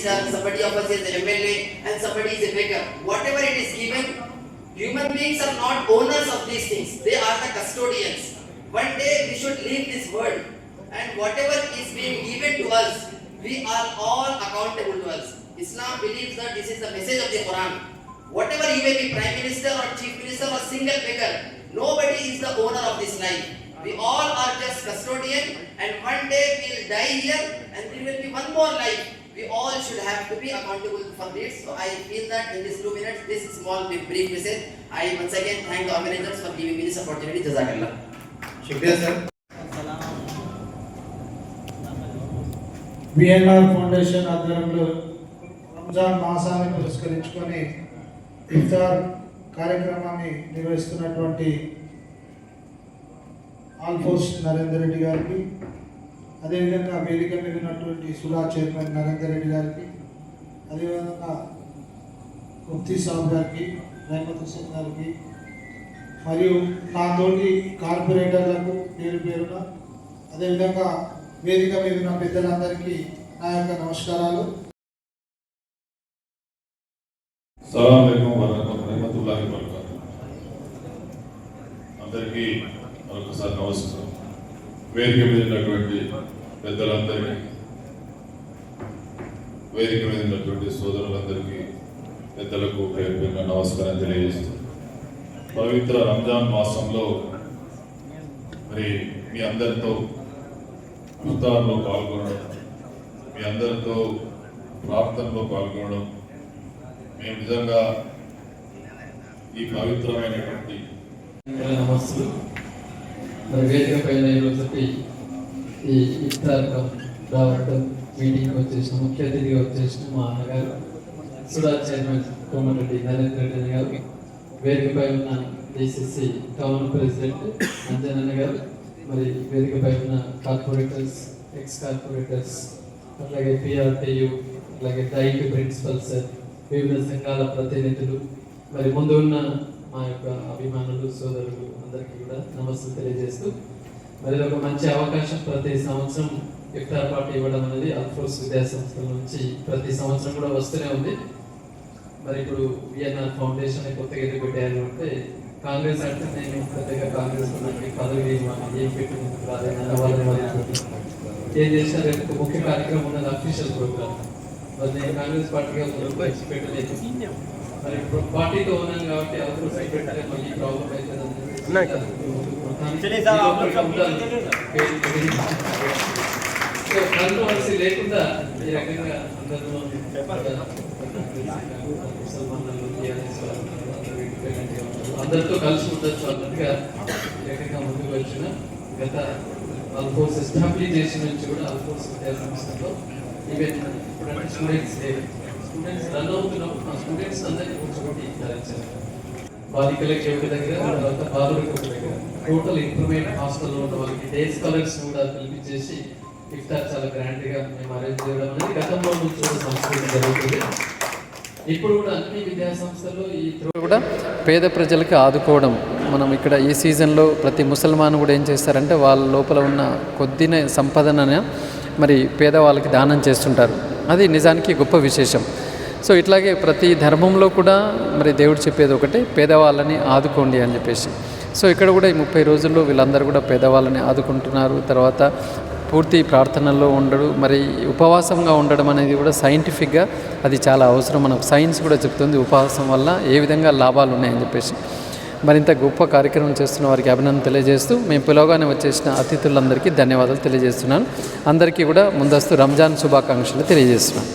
minister, somebody of us is an MLA, and somebody is a beggar. Whatever it is given, human beings are not owners of these things. They are the custodians. One day we should leave this world, and whatever is being given to us, we are all accountable to us. Islam believes that this is the message of the Quran. Whatever you may be, prime minister or chief minister or single beggar, nobody is the owner of this life. We all are just custodian, and one day we will die here, and there will be one more life. We all should have to be accountable for this. So I feel that in this 2 minutes, this small brief message, I once again thank the organizers for giving me this opportunity. Jazakallah. Shukriya sir. VNR foundation ఆధ్వర్యంలో రంజాన్ మాసాన్ని పురస్కరించుకొని ఇఫ్తార్ కార్యక్రమాన్ని నిర్వహిస్తున్నటువంటి ఆల్ఫోర్స్ నరేందర్ రెడ్డి గారికి, అదేవిధంగా వేదిక మీద ఉన్నటువంటి సులా చైర్మన్ నరేందర్ రెడ్డి గారికి, అదేవిధంగా ముఫ్తీ సాబ్ గారికి, రహమత్ హుసేన్ గారికి, మరియు నాతోటి కార్పొరేటర్లకు పేరు పేరున, అదేవిధంగా వేదిక మీద ఉన్న పెద్దలందరికీ నా యొక్క నమస్కారాలు. అస్సలాము అలైకుం వరహ్మతుల్లాహి వబరకాతుహు. అందరికీ మరొకసారి నమస్కారం. వేదిక మీద ఉన్నటువంటి పెద్దలందరికీ, వేదిక మీద ఉన్నటువంటి సోదరులందరికీ, పెద్దలకు పేరుగా నమస్కారం తెలియజేస్తూ, పవిత్ర రంజాన్ మాసంలో మరి మీ అందరితో ఇఫ్తార్లో పాల్గొనడం, మీ అందరితో ప్రార్థనలో పాల్గొనడం, మేము నిజంగా ఈ పవిత్రమైనటువంటి నమస్సు మరి వేదిక పైన ఈరోజుకి ఈ ఇఫ్తార్ రావడం, మీటింగ్కి వచ్చేసిన ముఖ్య అతిథిగా వచ్చేసిన మా అన్నగారు సుడా చైర్మన్ కోమటిరెడ్డి నరేంద్ర రెడ్డి గారు, వేదికపై ఉన్న డిసిసి టౌన్ ప్రెసిడెంట్ అంజనన్న గారు, మరి వేదికపై ఉన్న కార్పొరేటర్స్, ఎక్స్ కార్పొరేటర్స్, అట్లాగే పిఆర్టీయు, అట్లాగే డైట్ ప్రిన్సిపల్స్, వివిధ సంఘాల ప్రతినిధులు, మరి ముందు ఉన్న మా యొక్క అభిమానులు, సోదరులు అందరికీ కూడా నమస్తే తెలియజేస్తూ, మరి ఒక మంచి అవకాశం ప్రతి సంవత్సరం ఇఫ్తార్ పార్టీ ఇవ్వడం అనేది అల్ఫోర్స్ విద్యా సంస్థల నుంచి ప్రతి సంవత్సరం కూడా వస్తూనే ఉంది. మరి ఇప్పుడు విఎన్ఆర్ ఫౌండేషన్ కొత్తగా ఎదురు పెట్టారు అంటే, కాంగ్రెస్ అంటే నేను పెద్దగా కాంగ్రెస్ పదవి ఏం పెట్టినందుకు రాలేదు, ఏం చేసినా రేపు ముఖ్య కార్యక్రమం ఉన్నది అఫీషియల్ ప్రోగ్రామ్. మరి నేను కాంగ్రెస్ పార్టీగా పెట్టలేదు, మరి ఇప్పుడు పార్టీతో ఉన్నాను కాబట్టి అవసరం పెట్టలే, మళ్ళీ ప్రాబ్లం అవుతుంది. కాంట్రవర్సీ లేకుండా ఈ రకంగా అందరూ అందరితో కలిసి ఉండొచ్చు అన్నట్టుగా ఈ రకంగా ముందుకు వచ్చిన గత అల్ఫోర్స్ ఎస్టాబ్లిష్ నుంచి కూడా అల్ఫోర్స్ విద్యా సంస్థలో ఈవెన్ స్టూడెంట్స్ రన్ అవుతున్నప్పుడు మా స్టూడెంట్స్ అందరినీ కూర్చోబెట్టి ధరించారు. బాలికలకి ఒక దగ్గర, తర్వాత బాలులకు ఒక దగ్గర, టోటల్ ఇంప్రూవ్మెంట్ హాస్టల్లో ఉన్న వాళ్ళకి డే స్కాలర్స్ కూడా పిలిపించేసి ఇఫ్తార్ చాలా గ్రాండ్గా మేము అరేంజ్ చేయడం అనేది గతంలో నుంచి కూడా సంస్కృతి జరుగుతుంది. ఇప్పుడు కూడా అన్ని విద్యా సంస్థలు ఈ కూడా పేద ప్రజలకి ఆదుకోవడం. మనం ఇక్కడ ఈ సీజన్లో ప్రతి ముసల్మాన్ కూడా ఏం చేస్తారంటే వాళ్ళ లోపల ఉన్న కొద్దినే సంపదన మరి పేదవాళ్ళకి దానం చేస్తుంటారు. అది నిజానికి గొప్ప విశేషం. సో ఇట్లాగే ప్రతి ధర్మంలో కూడా మరి దేవుడు చెప్పేది ఒకటే, పేదవాళ్ళని ఆదుకోండి అని చెప్పేసి. సో ఇక్కడ కూడా ఈ 30 రోజుల్లో వీళ్ళందరూ కూడా పేదవాళ్ళని ఆదుకుంటున్నారు. తర్వాత పూర్తి ప్రార్థనల్లో ఉండడం, మరి ఉపవాసంగా ఉండడం అనేది కూడా సైంటిఫిక్గా అది చాలా అవసరం. మనకు సైన్స్ కూడా చెప్తుంది ఉపవాసం వల్ల ఏ విధంగా లాభాలు ఉన్నాయని చెప్పేసి. మరింత గొప్ప కార్యక్రమం చేస్తున్న వారికి అభినందన తెలియజేస్తూ, మేము పిలవగానే వచ్చేసిన అతిథులందరికీ ధన్యవాదాలు తెలియజేస్తున్నాను. అందరికీ కూడా ముందస్తు రంజాన్ శుభాకాంక్షలు తెలియజేస్తున్నాను.